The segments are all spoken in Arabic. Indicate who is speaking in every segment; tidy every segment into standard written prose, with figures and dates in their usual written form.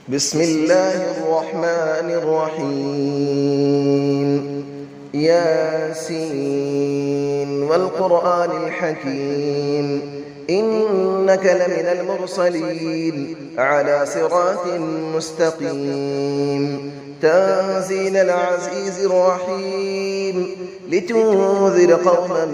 Speaker 1: بسم الله الرحمن الرحيم ياسين والقرآن الحكيم إنك لمن المرسلين على صراط مستقيم تنزيل العزيز الرحيم لتنذر قوما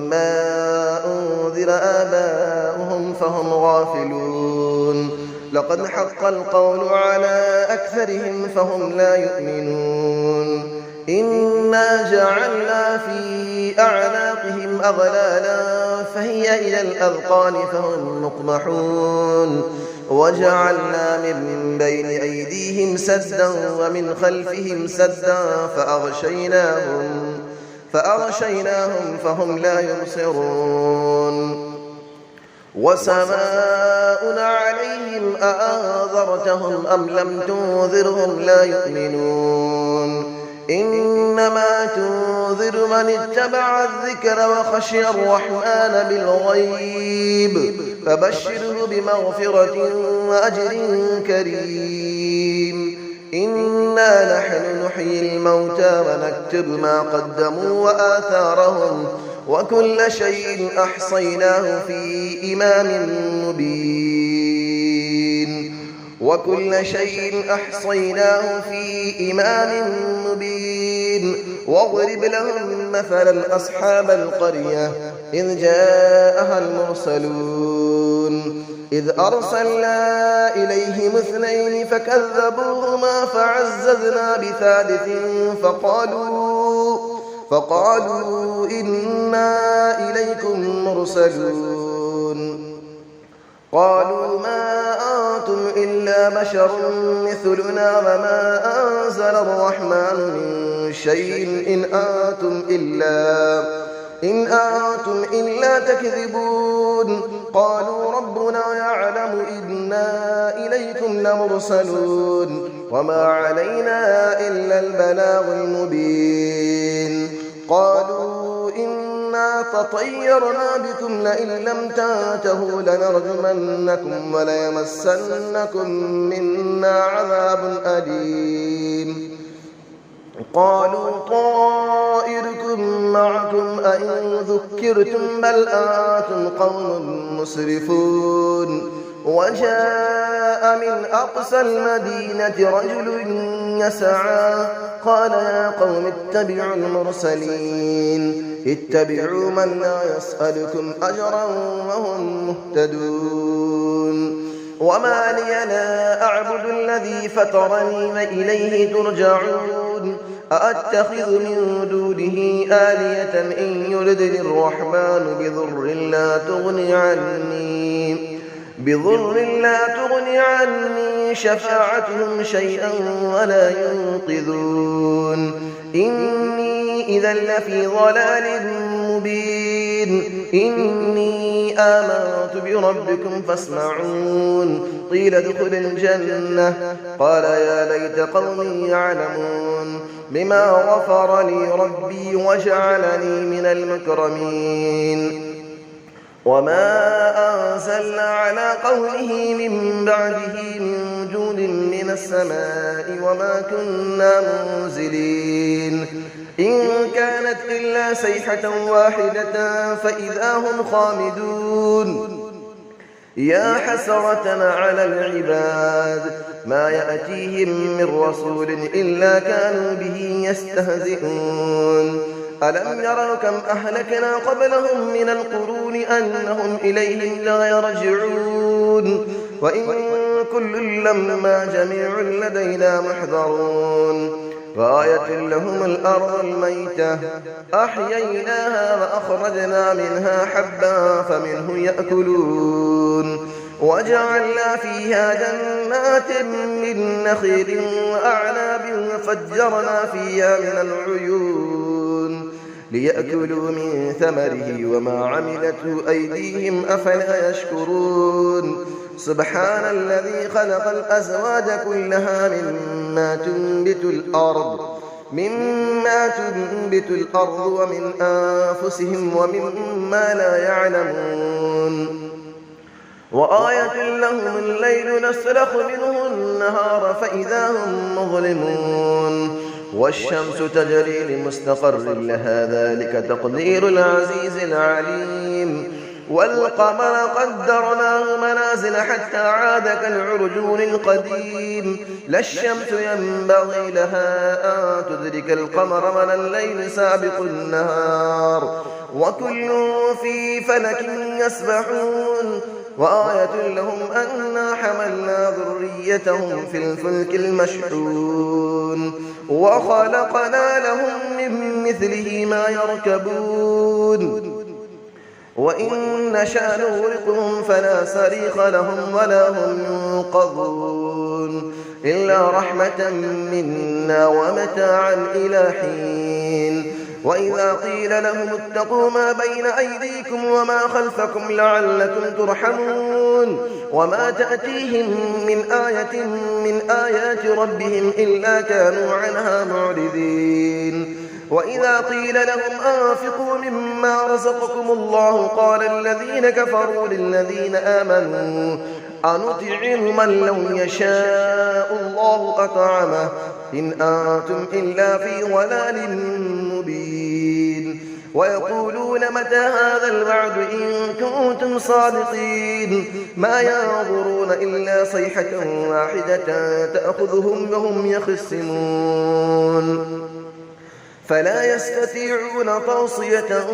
Speaker 1: ما أنذر آباؤهم فهم غافلون لقد حق القول على أكثرهم فهم لا يؤمنون إنا جعلنا في أعناقهم أغلالا فهي إلى الأذقان فهم مقمحون وجعلنا من بين أيديهم سدا ومن خلفهم سدا فأغشيناهم فهم لا يبصرون وسماء عليهم أأنذرتهم أم لم تنذرهم لا يؤمنون إنما تنذر من اتبع الذكر وخشي الرحمن بالغيب فبشره بمغفرة وأجر كريم إنا نحن نحيي الموتى ونكتب ما قدموا وآثارهم وكل شيء أحصيناه في إمام مبين واضرب لهم مثلا أصحاب القرية إذ جاءها المرسلون إذ أرسلنا إليهم 2 فكذبوهما فعززنا بثالث فقالوا إنا إليكم مرسلون قالوا ما أنتم إلا بشر مثلنا وما أنزل الرحمن من شيء إن أنتم إلا تكذبون قالوا ربنا يعلم إنا إليكم لمرسلون وما علينا إلا البلاغ المبين قالوا إنا تطيرنا بكم لئن لم تنتهوا لنرجمنكم وليمسنكم منا عذاب أليم قالوا طائركم معكم أئن ذكرتم بل أنتم قوم مسرفون وجاء من أقصى المدينة رجل يسعى قال يا قوم اتبعوا المرسلين اتبعوا من لا يسألكم أجرا وهم مهتدون وما لي لا أعبد الذي فطرني وإليه ترجعون أأتخذ من دونه آلية إن يردني الرحمن بضر لا تغني عني شفاعتهم شيئا ولا ينقذون إني إذا لفي ضلال مبين إني آمنت بربكم فاسمعون قيل ادخل الجنة قال يا ليت قومي يعلمون بما غفر لي ربي وجعلني من المكرمين وما أنزلنا على قوله من بعده من جود من السماء وما كنا منزلين إن كانت إلا صيحة واحدة فإذا هم خامدون يا حسرة على العباد ما يأتيهم من رسول إلا كانوا به يستهزئون ألم يروا كم أهلكنا قبلهم من القرون أنهم إليهم لا يرجعون وإن كل لما جميع لدينا محضرون وآية لهم الأرض الميتة أحييناها وأخرجنا منها حبا فمنه يأكلون وجعلنا فيها جنات من نخيل وأعناب وفجرنا فيها من العيون ليأكلوا من ثمره وما عملته أيديهم أفلا يشكرون سبحان الذي خلق الأزواج كلها مما تنبت الأرض ومن أنفسهم ومما لا يعلمون وآية لهم الليل نسلخ منه النهار فإذا هم مظلمون والشمس تجري لمستقر لها ذلك تقدير العزيز العليم والقمر قدرناه منازل حتى عاد كالعرجون القديم لا الشمس ينبغي لها أن تدرك القمر ولا الليل سابق النهار وكل في فلك يسبحون وآية لهم أنا حملنا ذريتهم في الفلك المشحون وخلقنا لهم من مثله ما يركبون وإن نشأ نغرقهم فلا صريخ لهم ولا هم ينقذون إلا رحمة منا ومتاعا إلى حين وإذا قيل لهم اتقوا ما بين أيديكم وما خلفكم لعلكم ترحمون وما تأتيهم من آية من آيات ربهم إلا كانوا عنها معرضين وإذا قيل لهم أنفقوا مما رزقكم الله قال الذين كفروا للذين آمنوا أنطعم من لو يشاء الله أطعمه إن أنتم إلا في ضلال مبين ويقولون متى هذا الوعد إن كنتم صادقين ما ينظرون إلا صيحة واحدة تأخذهم وهم يخصمون فلا يستطيعون توصية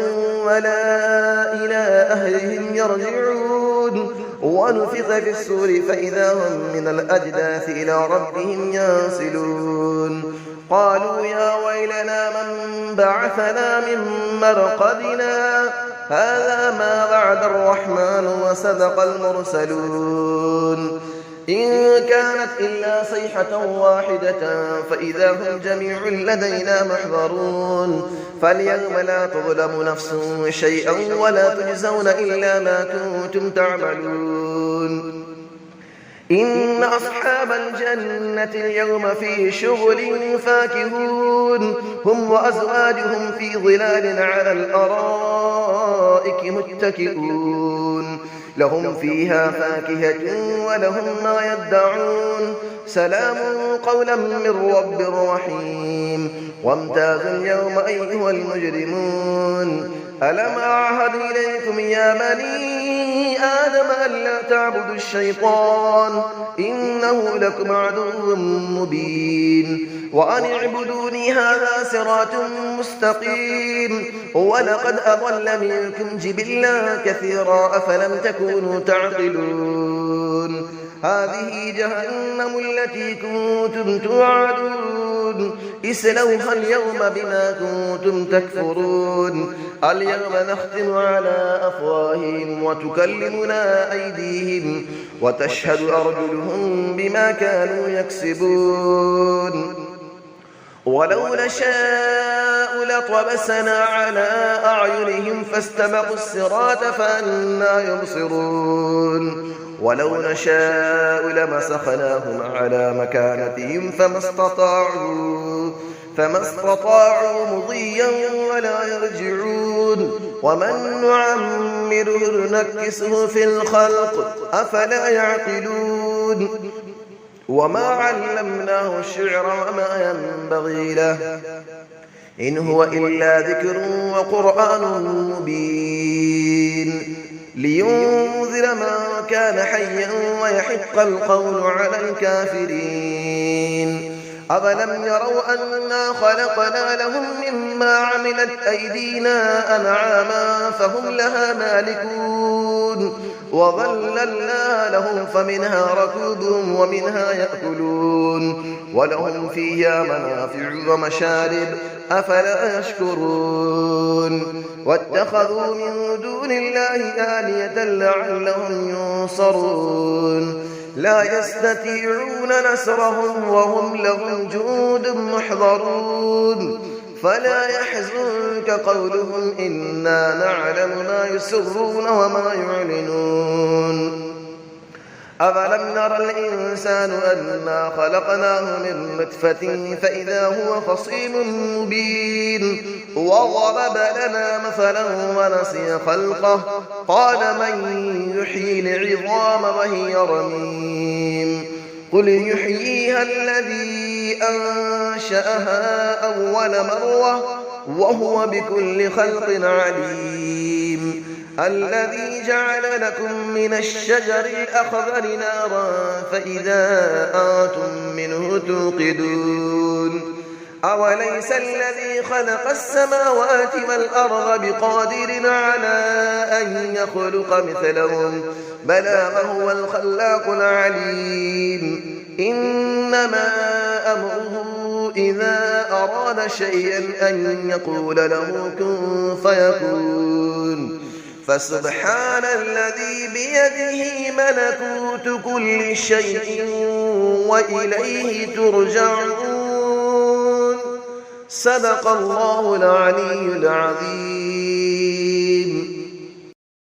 Speaker 1: ولا إلى أهلهم يرجعون ونفخ في السور فإذا هم من الأجداث إلى ربهم ينسلون قالوا يا ويلنا من بعثنا من مرقدنا هذا ما وعد الرحمن وصدق المرسلون إن كانت إلا صيحة واحدة فإذا هم جميع لدينا محضرون فاليوم لا تظلم نفس شيئا ولا تجزون إلا ما كنتم تعملون إن أصحاب الجنة اليوم في شغل فاكهون هم وأزواجهم في ظلال على الأرائك متكئون لهم فيها فاكهة ولهم ما يدعون سلام قولا من رب رحيم وامتازوا اليوم أيها المجرمون ألم أعهد إليكم يا بني آدم ألا تعبدوا الشيطان إنه لكم عدو مبين وأن اعبدوني هذا صراط مستقيم ولقد أضل منكم جبلا كثيرا أفلم تكونوا تعقلون هذه جهنم التي كنتم توعدون اسلوها اليوم بما كنتم تكفرون اليوم نختم على أفواههم وتكلمنا أيديهم وتشهد أرجلهم بما كانوا يكسبون ولو نشاء لطمسنا على أعينهم فاستبقوا الصراط فأنى يبصرون ولو نشاء لمسخناهم على مكانتهم فما استطاعوا مضيا ولا يرجعون ومن نعمره نكسه في الخلق أفلا يعقلون وما علمناه الشعر وما ينبغي له إن هو إلا ذكر وقرآن مبين لينذر من كان حيا ويحق القول على الكافرين أفلم يروا أنا خلقنا لهم مما عملت أيدينا أنعاما فهم لها مالكون وظللنا لهم فمنها ركوبهم ومنها يأكلون ولهم فيها منافع ومشارب أفلا يشكرون واتخذوا من دون الله آلية لعلهم ينصرون لا يستطيعون نصرهم وهم لهم جند محضرون فلا يحزنك قولهم إنا نعلم ما يسرون وما يعلنون أفلم نرى الإنسان أنا خلقناه من نطفة فإذا هو خصيم مبين وضرب لنا مثلا ونسي خلقه قال من يحيي العظام وهي رميم قل يحييها الذي أنشأها أول مرة وهو بكل خلق عليم الذي جعل لكم من الشجر الأخضر نارا فإذا أنتم منه توقدون أوليس الذي خلق السماوات والأرض بقادر على أن يخلق مثلهم بلى وهو الخلاق العليم إنما أمره إذا أراد شيئا أن يقول له كن فيكون فسبحان الذي بيده ملكوت كل شيء وإليه ترجعون صدق الله العلي العظيم.